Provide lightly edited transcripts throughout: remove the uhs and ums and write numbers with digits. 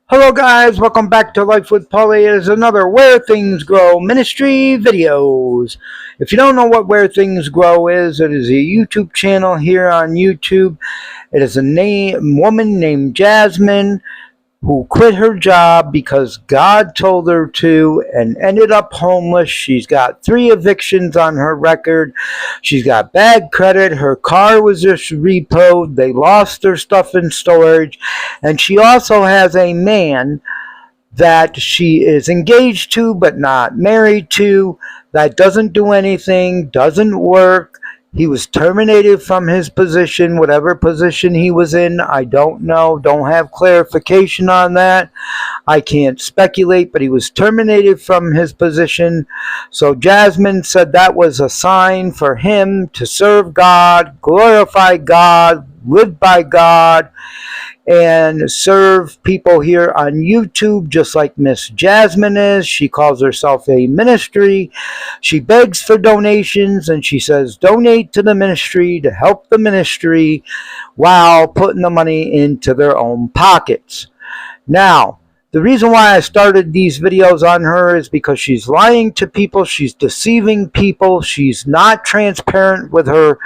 Hello guys, welcome back to Life with Polly. It is another Where Things Grow ministry videos. If you don't know what Where Things Grow is, it is a YouTube channel here on YouTube. It is a woman named Jasmine who quit her job because God told her to and ended up homeless. She's got 3 evictions on her record. She's got bad credit. Her car was just repoed. They lost their stuff in storage. And she also has a man that she is engaged to but not married to, that doesn't do anything, doesn't work. He was terminated from his position, whatever position he was in. I don't know, don't have clarification on that. I can't speculate, but he was terminated from his position. So Jasmine said that was a sign for him to serve God, glorify God, live by God, and serve people here on YouTube just like Miss Jasmine is. She calls herself a ministry. She begs for donations and she says donate to the ministry to help the ministry while putting the money into their own pockets. Now, the reason why I started these videos on her is because she's lying to people, she's deceiving people, she's not transparent with her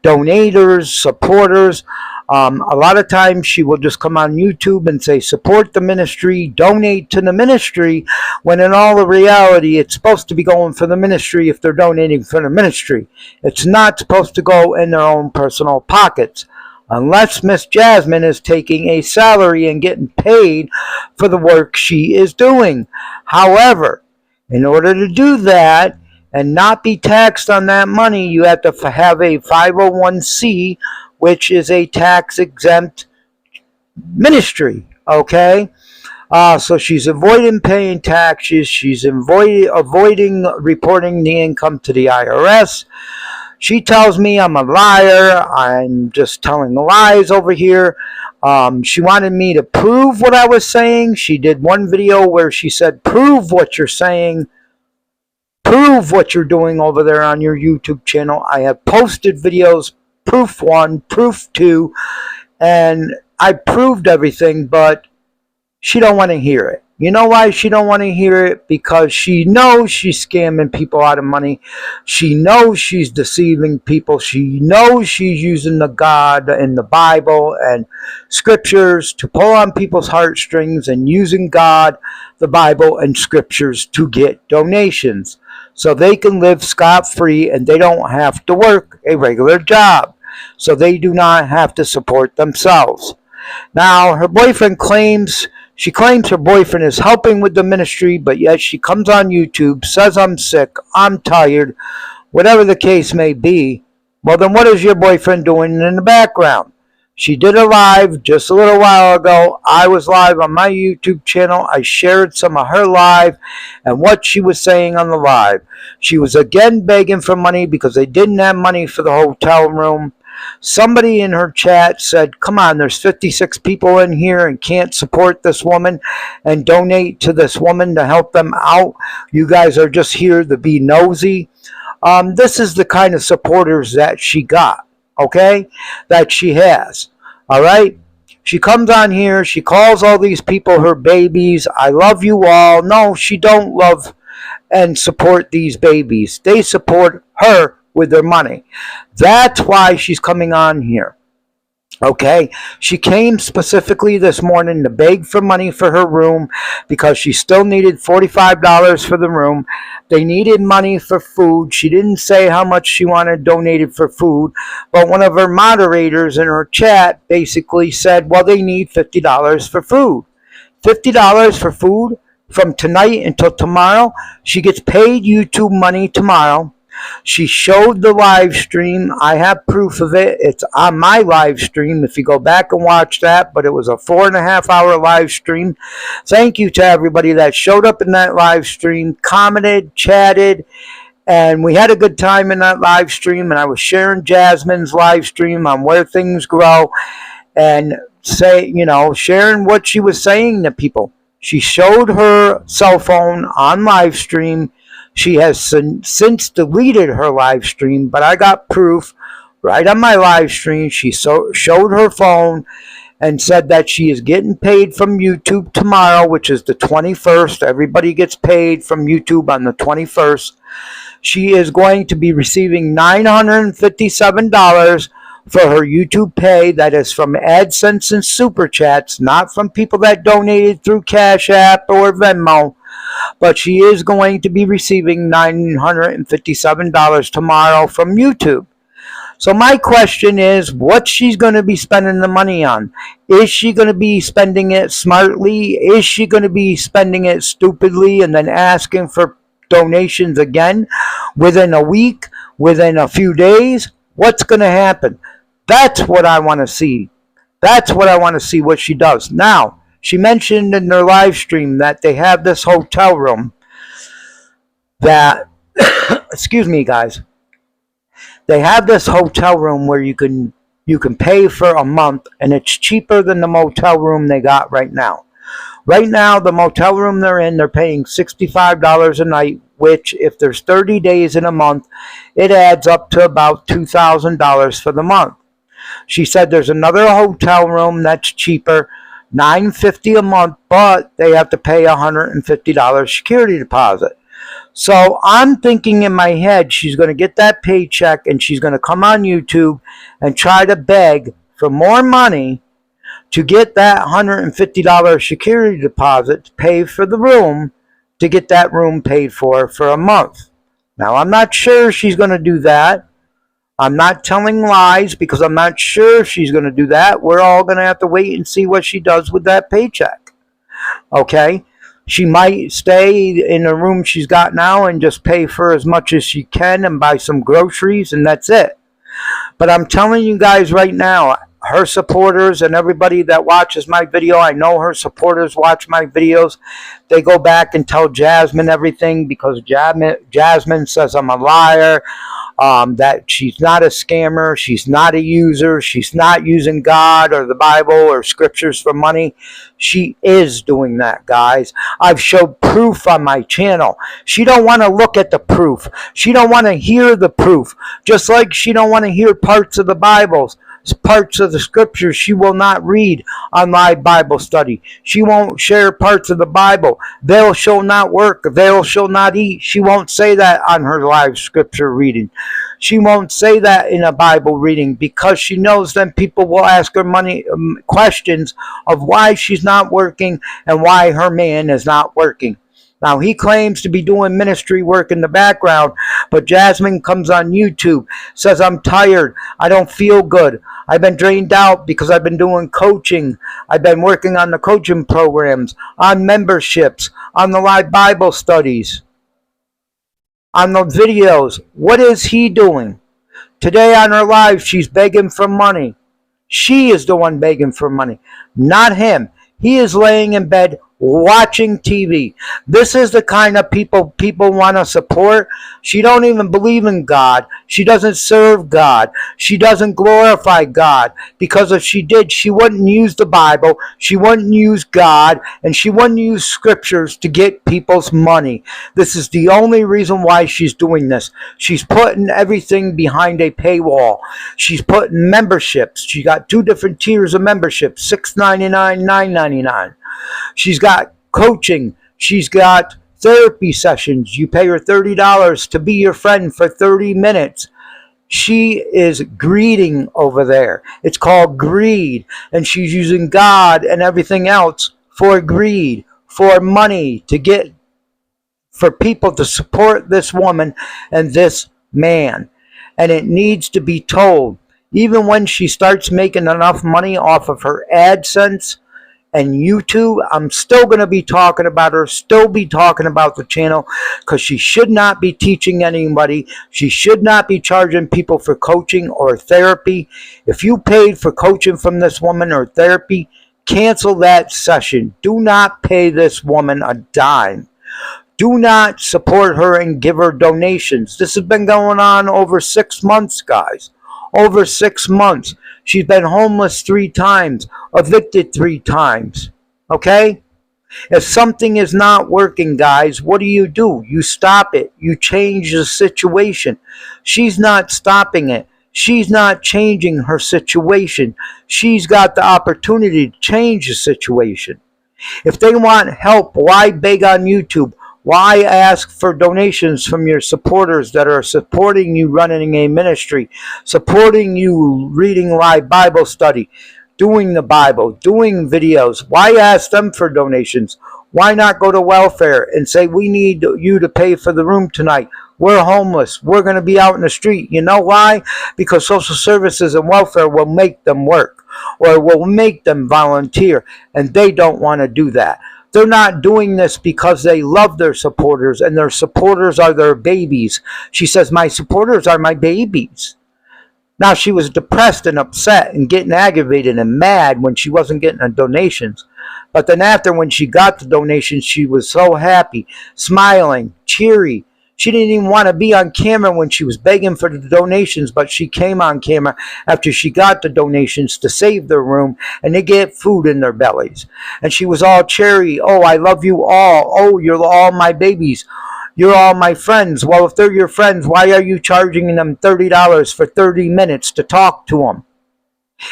donators, supporters. A lot of times she will just come on YouTube and say support the ministry, donate to the ministry, when in all the reality it's supposed to be going for the ministry if they're donating for the ministry. It's not supposed to go in their own personal pockets, unless Miss Jasmine is taking a salary and getting paid for the work she is doing. However, in order to do that and not be taxed on that money, you have to have a 501c, which is a tax-exempt ministry, okay? So she's avoiding paying taxes. She's avoiding reporting the income to the IRS. She tells me I'm a liar. I'm just telling lies over here. She wanted me to prove what I was saying. She did one video where she said, prove what you're saying. Prove what you're doing over there on your YouTube channel. I have posted videos, proof 1, proof 2, and I proved everything, but she don't want to hear it. You know why she don't want to hear it? Because she knows she's scamming people out of money. She knows she's deceiving people. She knows she's using the God in the Bible and scriptures to pull on people's heartstrings and using God, the Bible, and scriptures to get donations so they can live scot-free and they don't have to work a regular job. So they do not have to support themselves. Now, her boyfriend claims her boyfriend is helping with the ministry, but yet she comes on YouTube, says I'm sick, I'm tired, whatever the case may be. Well, then what is your boyfriend doing in the background? She did a live just a little while ago. I was live on my YouTube channel. I shared some of her live and what she was saying on the live. She was again begging for money because they didn't have money for the hotel room. Somebody in her chat said, come on, there's 56 people in here and can't support this woman and donate to this woman to help them out. You guys are just here to be nosy. This is the kind of supporters that she got, okay, that she has, all right? She comes on here, she calls all these people her babies. I love you all. No, she don't love and support these babies. They support her with their money. That's why she's coming on here. Okay, she came specifically this morning to beg for money for her room because she still needed $45 for the room. They needed money for food. She didn't say how much she wanted donated for food, but one of her moderators in her chat basically said, well, they need $50 for food. $50 for food from tonight until tomorrow. She gets paid YouTube money tomorrow. She showed the live stream. I have proof of it. It's on my live stream if you go back and watch that, but it was a 4.5-hour live stream. Thank you to everybody that showed up in that live stream, commented, chatted, and we had a good time in that live stream. And I was sharing Jasmine's live stream on Where Things Grow and sharing what she was saying to people. She showed her cell phone on live stream. She has since deleted her live stream, but I got proof right on my live stream. She showed her phone and said that she is getting paid from YouTube tomorrow, which is the 21st. Everybody gets paid from YouTube on the 21st. She is going to be receiving $957 for her YouTube pay. That is from AdSense and Super Chats, not from people that donated through Cash App or Venmo. But she is going to be receiving $957 tomorrow from YouTube. So my question is, what she's going to be spending the money on? Is she going to be spending it smartly? Is she going to be spending it stupidly and then asking for donations again within a week, within a few days? What's going to happen? That's what I want to see. That's what I want to see what she does. Now, she mentioned in their live stream that they have this hotel room that, excuse me guys, they have this hotel room where you can pay for a month, and it's cheaper than the motel room they got right now. Right now, the motel room they're in, they're paying $65 a night, which if there's 30 days in a month, it adds up to about $2,000 for the month. She said there's another hotel room that's cheaper, $950 a month, but they have to pay $150 security deposit. So I'm thinking in my head, she's going to get that paycheck and she's going to come on YouTube and try to beg for more money to get that $150 security deposit to pay for the room, to get that room paid for a month. Now, I'm not sure she's going to do that. I'm not telling lies because I'm not sure she's going to do that. We're all going to have to wait and see what she does with that paycheck. Okay? She might stay in the room she's got now and just pay for as much as she can and buy some groceries, and that's it. But I'm telling you guys right now, her supporters and everybody that watches my video, I know her supporters watch my videos. They go back and tell Jasmine everything because Jasmine says I'm a liar, that she's not a scammer, she's not a user, she's not using God or the Bible or scriptures for money. She is doing that, guys. I've showed proof on my channel. She don't want to look at the proof. She don't want to hear the proof. Just like she don't want to hear parts of the Bibles. Parts of the scriptures she will not read on live Bible study. She won't share parts of the Bible. Thou shall not work, thou shall not eat. She won't say that on her live scripture reading. She won't say that in a Bible reading because she knows then people will ask her questions of why she's not working and why her man is not working. Now, he claims to be doing ministry work in the background, but Jasmine comes on YouTube, says, I'm tired, I don't feel good, I've been drained out because I've been doing coaching, I've been working on the coaching programs, on memberships, on the live Bible studies, on the videos. What is he doing? Today on her live, she's begging for money. She is the one begging for money, not him. He is laying in bed watching TV. This is the kind of people want to support. She don't even believe in God. She doesn't serve God. She doesn't glorify God. Because if she did, she wouldn't use the Bible. She wouldn't use God. And she wouldn't use scriptures to get people's money. This is the only reason why she's doing this. She's putting everything behind a paywall. She's putting memberships. She got 2 different tiers of memberships, $6.99, $9.99. She's got coaching. She's got therapy sessions. You pay her $30 to be your friend for 30 minutes. She is greeding over there. It's called greed. And she's using God and everything else for greed, for money, for people to support this woman and this man. And it needs to be told. Even when she starts making enough money off of her AdSense and YouTube, I'm still going to be talking about her, still be talking about the channel, because she should not be teaching anybody. She should not be charging people for coaching or therapy. If you paid for coaching from this woman or therapy, cancel that session. Do not pay this woman a dime. Do not support her and give her donations. This has been going on over 6 months, guys. Over 6 months. She's been homeless 3 times, evicted 3 times. Okay? If something is not working, guys, what do? You stop it. You change the situation. She's not stopping it. She's not changing her situation. She's got the opportunity to change the situation. If they want help, why beg on YouTube? Why ask for donations from your supporters that are supporting you running a ministry, supporting you reading live Bible study, doing the Bible, doing videos? Why ask them for donations? Why not go to welfare and say, we need you to pay for the room tonight? We're homeless. We're going to be out in the street. You know why? Because social services and welfare will make them work or will make them volunteer, and they don't want to do that. They're not doing this because they love their supporters, and their supporters are their babies. She says, my supporters are my babies. Now, she was depressed and upset and getting aggravated and mad when she wasn't getting the donations. But then after, when she got the donations, she was so happy, smiling, cheery. She didn't even want to be on camera when she was begging for the donations, but she came on camera after she got the donations to save their room, and they get food in their bellies. And she was all cheery. Oh, I love you all. Oh, you're all my babies. You're all my friends. Well, if they're your friends, why are you charging them $30 for 30 minutes to talk to them?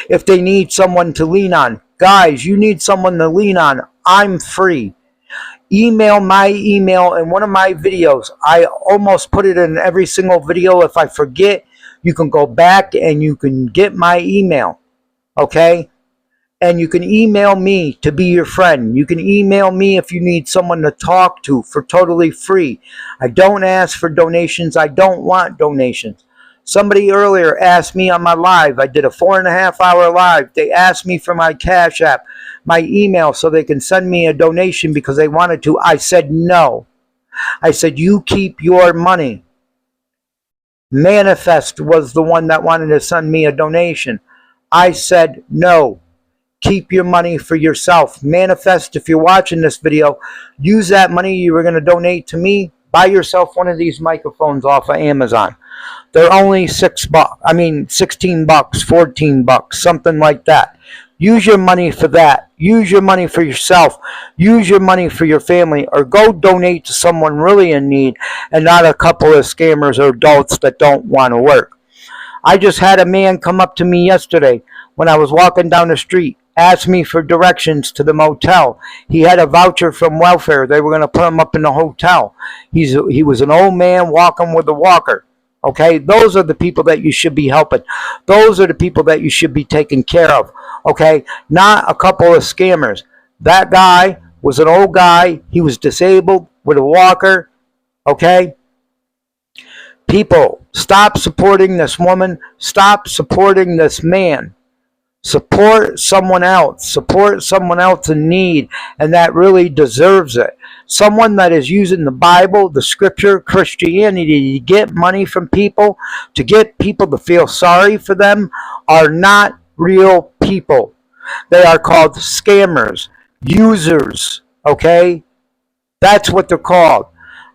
If they need someone to lean on. Guys, you need someone to lean on. I'm free. Email my email in one of my videos. I almost put it in every single video. If I forget, you can go back and you can get my email. Okay? And you can email me to be your friend. You can email me if you need someone to talk to for totally free. I don't ask for donations. I don't want donations. Somebody earlier asked me on my live. I did a 4.5-hour live. They asked me for my Cash App, my email, so they can send me a donation because they wanted to. I said no. I said, you keep your money. Manifest was the one that wanted to send me a donation. I said no. Keep your money for yourself. Manifest, if you're watching this video, use that money you were going to donate to me. Buy yourself one of these microphones off of Amazon. They're only $16, $14, something like that. Use your money for that. Use your money for yourself. Use your money for your family, or go donate to someone really in need and not a couple of scammers or adults that don't want to work. I just had a man come up to me yesterday when I was walking down the street, asked me for directions to the motel. He had a voucher from welfare. They were going to put him up in the hotel. He was an old man walking with a walker. Okay, those are the people that you should be helping. Those are the people that you should be taking care of. Okay, not a couple of scammers. That guy was an old guy. He was disabled with a walker. Okay, people, stop supporting this woman. Stop supporting this man. Support someone else. Support someone else in need, and that really deserves it. Someone that is using the Bible, the Scripture, Christianity to get money from people, to get people to feel sorry for them, are not real people. They are called scammers, users, okay? That's what they're called.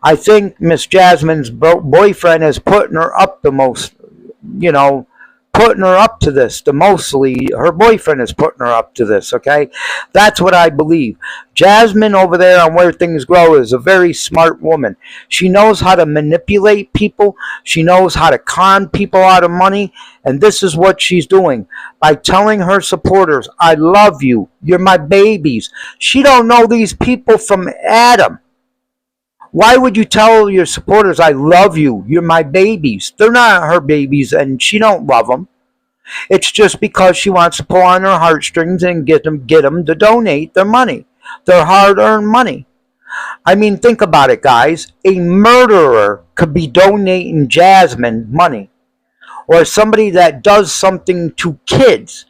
I think Miss Jasmine's boyfriend is putting her up the most, putting her up to this. Mostly her boyfriend is putting her up to this, okay? That's what I believe. Jasmine over there on Where Things Grow is a very smart woman. She knows how to manipulate people. She knows how to con people out of money. And this is what she's doing. By telling her supporters, I love you. You're my babies. She don't know these people from Adam. Why would you tell your supporters, I love you, you're my babies? They're not her babies, and she don't love them. It's just because she wants to pull on her heartstrings and get them to donate their money, their hard-earned money. I mean, think about it, guys. A murderer could be donating Jasmine money. Or somebody that does something to kids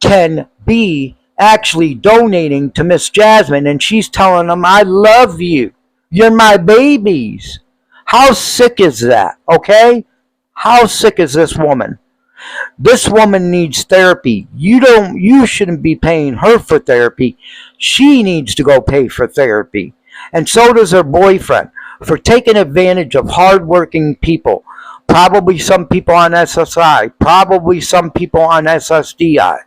can be actually donating to Miss Jasmine, and she's telling them, I love you. You're my babies. How sick is that, okay? How sick is this woman? This woman needs therapy. You shouldn't be paying her for therapy. She needs to go pay for therapy. And so does her boyfriend, for taking advantage of hardworking people. Probably some people on SSI. Probably some people on SSDI.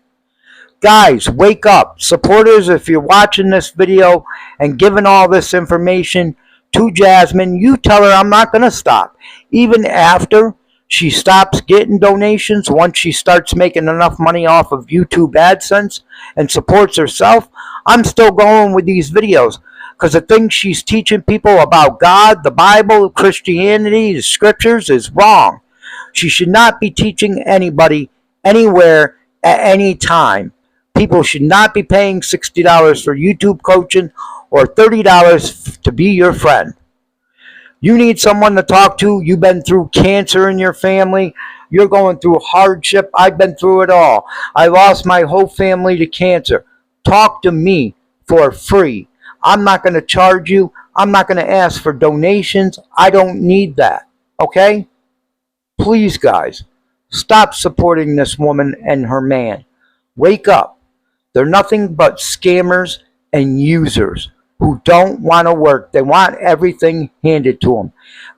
Guys, wake up. Supporters, if you're watching this video and giving all this information to Jasmine, you tell her I'm not going to stop. Even after She stops getting donations once she starts making enough money off of YouTube AdSense and supports herself. I'm still going with these videos because the things she's teaching people about God, the Bible, Christianity, the scriptures is wrong. She should not be teaching anybody anywhere at any time. People should not be paying $60 for YouTube coaching or $30 to be your friend. You need someone to talk to. You've been through cancer in your family. You're going through hardship. I've been through it all. I lost my whole family to cancer. Talk to me for free. I'm not going to charge you. I'm not going to ask for donations. I don't need that. Okay? Please, guys, stop supporting this woman and her man. Wake up. They're nothing but scammers and users who don't want to work. They want everything handed to them.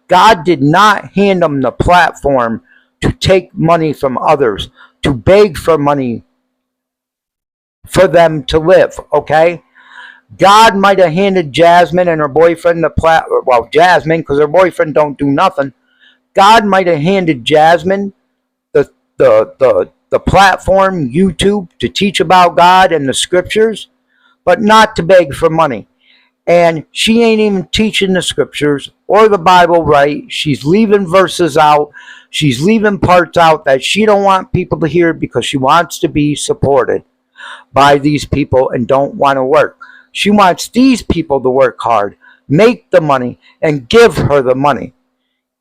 God did not hand them the platform to take money from others, to beg for money for them to live, okay? God might have handed Jasmine and her boyfriend the Jasmine, because her boyfriend don't do nothing. God might have handed Jasmine the platform, YouTube, to teach about God and the scriptures, but not to beg for money. And she ain't even teaching the scriptures or the Bible right. She's leaving verses out. She's leaving parts out that she don't want people to hear because she wants to be supported by these people and don't want to work. She wants these people to work hard, make the money, and give her the money.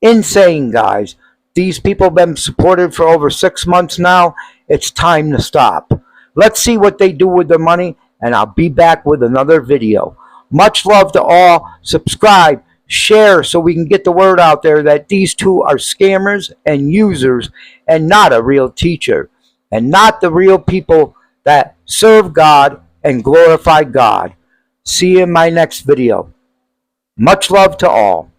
Insane, guys. These people have been supported for over 6 months now. It's time to stop. Let's see what they do with their money, and I'll be back with another video. Much love to all. Subscribe, share, so we can get the word out there that these two are scammers and users and not a real teacher and not the real people that serve God and glorify God. See you in my next video. Much love to all.